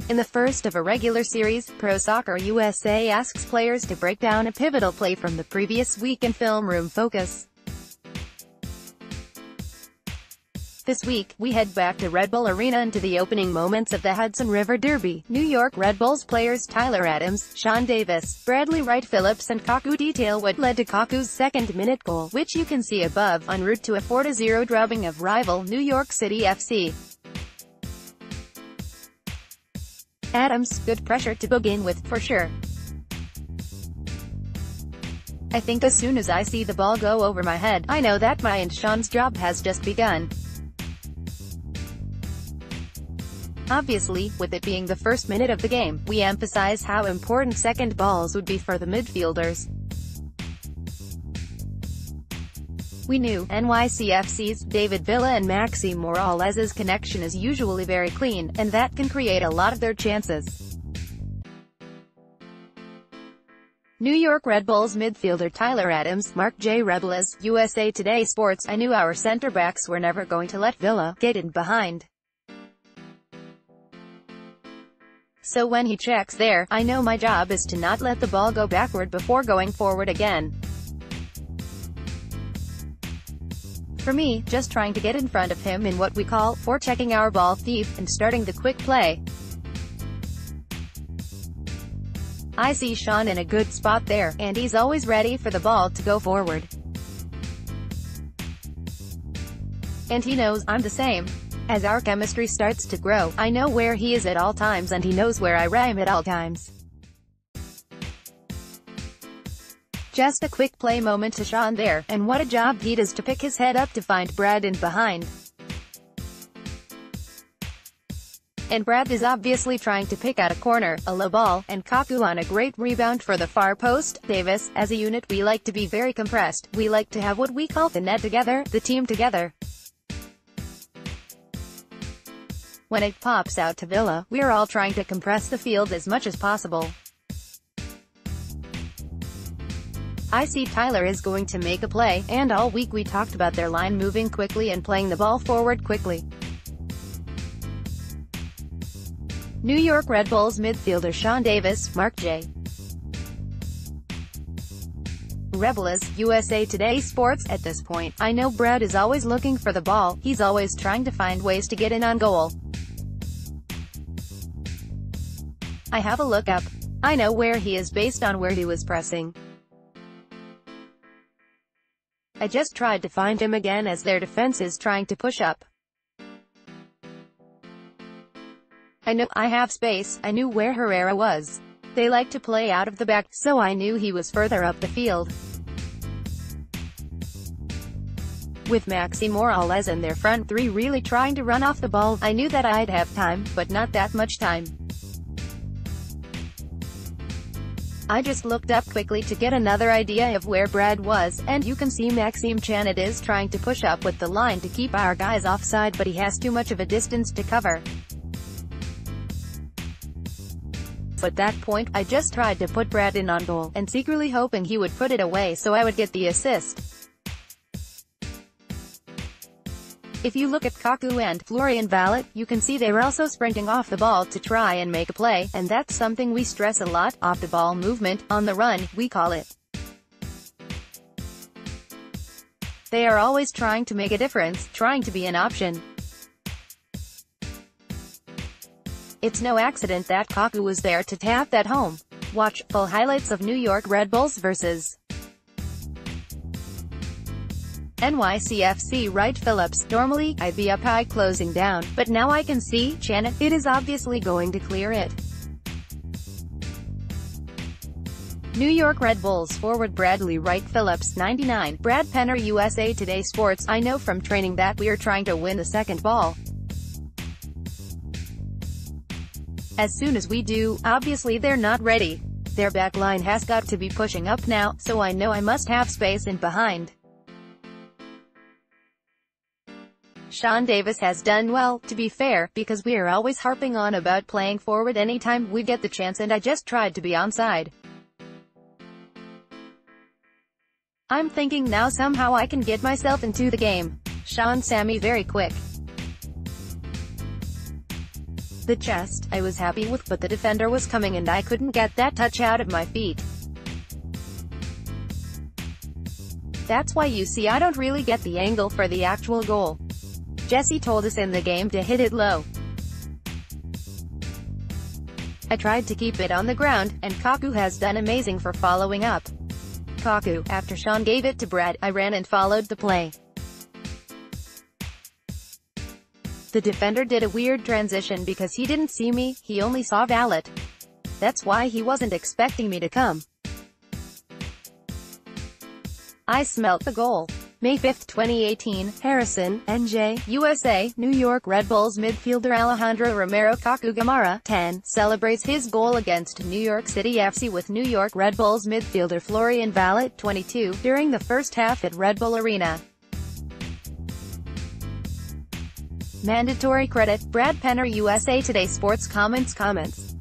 In the first of a regular series, Pro Soccer USA asks players to break down a pivotal play from the previous week in Film Room Focus. This week, we head back to Red Bull Arena into the opening moments of the Hudson River Derby. New York Red Bulls players Tyler Adams, Sean Davis, Bradley Wright-Phillips and Kaku detail what led to Kaku's second-minute goal, which you can see above, en route to a 4-0 drubbing of rival New York City FC. Adams, good pressure to begin with, for sure. I think as soon as I see the ball go over my head, I know that my and Sean's job has just begun. Obviously, with it being the first minute of the game, we emphasize how important second balls would be for the midfielders. We knew NYCFC's David Villa and Maxi Morales's connection is usually very clean, and that can create a lot of their chances. New York Red Bulls midfielder Tyler Adams, Mark J. Rebelez, USA Today Sports. I knew our center-backs were never going to let Villa get in behind. So when he checks there, I know my job is to not let the ball go backward before going forward again. For me, just trying to get in front of him in what we call forechecking our ball thief, and starting the quick play. I see Sean in a good spot there, and he's always ready for the ball to go forward. And he knows I'm the same. As our chemistry starts to grow, I know where he is at all times and he knows where I am at all times. Just a quick play moment to Sean there, and what a job he does to pick his head up to find Brad in behind. And Brad is obviously trying to pick out a corner, a low ball, and Kaku on a great rebound for the far post. Davis, as a unit we like to be very compressed, we like to have what we call the net together, the team together. When it pops out to Villa, we're all trying to compress the field as much as possible. I see Tyler is going to make a play, and all week we talked about their line moving quickly and playing the ball forward quickly. New York Red Bulls midfielder Sean Davis, Mark J. Rebelez, USA Today Sports. At this point, I know Brad is always looking for the ball, he's always trying to find ways to get in on goal. I have a look up. I know where he is based on where he was pressing. I just tried to find him again as their defense is trying to push up. I know I have space. I knew where Herrera was. They like to play out of the back, so I knew he was further up the field. With Maxi Morales and their front three really trying to run off the ball, I knew that I'd have time, but not that much time. I just looked up quickly to get another idea of where Brad was, and you can see Maxime Chanat is trying to push up with the line to keep our guys offside, but he has too much of a distance to cover. At that point, I just tried to put Brad in on goal, and secretly hoping he would put it away so I would get the assist. If you look at Kaku and Florian Vallet, you can see they're also sprinting off the ball to try and make a play, and that's something we stress a lot, off-the-ball movement, on the run, we call it. They are always trying to make a difference, trying to be an option. It's no accident that Kaku was there to tap that home. Watch full highlights of New York Red Bulls vs. NYCFC Wright-Phillips. Normally, I'd be up high closing down, but now I can see Chanat. It is obviously going to clear it. New York Red Bulls forward Bradley Wright-Phillips, 99. Brad Penner, USA Today Sports. I know from training that we're trying to win the second ball. As soon as we do, obviously they're not ready. Their back line has got to be pushing up now, so I know I must have space in behind. Sean Davis has done well, to be fair, because we're always harping on about playing forward anytime we get the chance, and I just tried to be onside. I'm thinking now somehow I can get myself into the game. Sean Sammy very quick. The chest, I was happy with, but the defender was coming and I couldn't get that touch out of my feet. That's why you see I don't really get the angle for the actual goal. Jesse told us in the game to hit it low. I tried to keep it on the ground, and Kaku has done amazing for following up. Kaku, after Sean gave it to Brad, I ran and followed the play. The defender did a weird transition because he didn't see me, he only saw Valet. That's why he wasn't expecting me to come. I smelt the goal. May 5, 2018, Harrison, NJ, USA, New York Red Bulls midfielder Alejandro Romero Kaku Gamara, 10, celebrates his goal against New York City FC with New York Red Bulls midfielder Florian Valet, 22, during the first half at Red Bull Arena. Mandatory credit, Brad Penner USA Today Sports Comments.